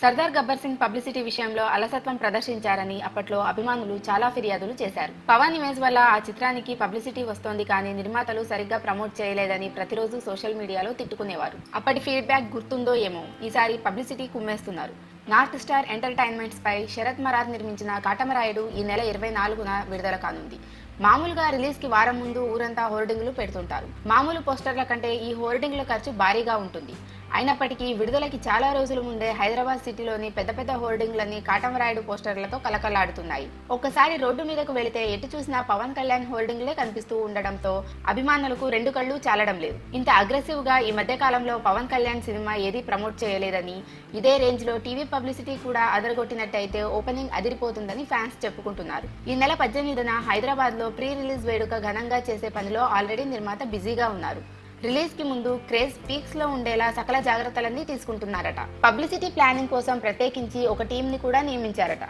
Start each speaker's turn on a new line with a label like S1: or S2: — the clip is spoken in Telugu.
S1: సర్దార్ గబ్బర్ సింగ్ పబ్లిసిటీ విషయంలో అలసత్వం ప్రదర్శించారని అప్పట్లో అభిమానులు చాలా ఫిర్యాదులు చేశారు. పవన్ ఇమేజ్ వల్ల ఆ చిత్రానికి పబ్లిసిటీ వస్తోంది కానీ నిర్మాతలు సరిగ్గా ప్రమోట్ చేయలేదని ప్రతిరోజు సోషల్ మీడియాలో తిట్టుకునేవారు. అప్పటి ఫీడ్బ్యాక్ గుర్తుందో ఏమో ఈసారి పబ్లిసిటీ కుమ్మేస్తున్నారు. నార్త్ స్టార్ ఎంటర్టైన్మెంట్స్ పై శరత్ మరార్ నిర్మించిన కాటమరాయుడు ఈ నెల 24న విడుదల కానుంది. మామూలుగా రిలీజ్ కి వారం ముందు ఊరంతా హోర్డింగ్లు పెడుతుంటారు. మామూలు పోస్టర్ల కంటే ఈ హోర్డింగ్ల ఖర్చు భారీగా ఉంటుంది. అయినప్పటికీ విడుదలకి చాలా రోజుల ముందే హైదరాబాద్ సిటీలోని పెద్ద పెద్ద హోర్డింగ్లన్నీ కాటమరాయుడు పోస్టర్లతో కలకలాడుతున్నాయి. ఒక్కసారి రోడ్డు మీదకు వెళితే ఎటు చూసినా పవన్ కళ్యాణ్ హోర్డింగ్లే కనిపిస్తూ ఉండడంతో అభిమానులకు రెండు కళ్ళు చాలడం లేదు. ఇంత అగ్రెసివ్ గా ఈ మధ్య కాలంలో పవన్ కళ్యాణ్ సినిమా ఏదీ ప్రమోట్ చేయలేదని, ఇదే రేంజ్ లో టీవీ పబ్లిసిటీ కూడా అదరగొట్టినట్టయితే ఓపెనింగ్ అదిరిపోతుందని ఫ్యాన్స్ చెప్పుకుంటున్నారు. ఈ నెల 18న హైదరాబాద్ లో ప్రీ రిలీజ్ వేడుక ఘనంగా చేసే పనిలో ఆల్రెడీ నిర్మాత బిజీగా ఉన్నారు. రిలీజ్ కి ముందు క్రేజ్ పీక్స్ లో ఉండేలా సకల జాగ్రత్తలన్నీ తీసుకుంటున్నారట. పబ్లిసిటీ ప్లానింగ్ కోసం ప్రత్యేకించి ఒక టీం ని కూడా నియమించారట.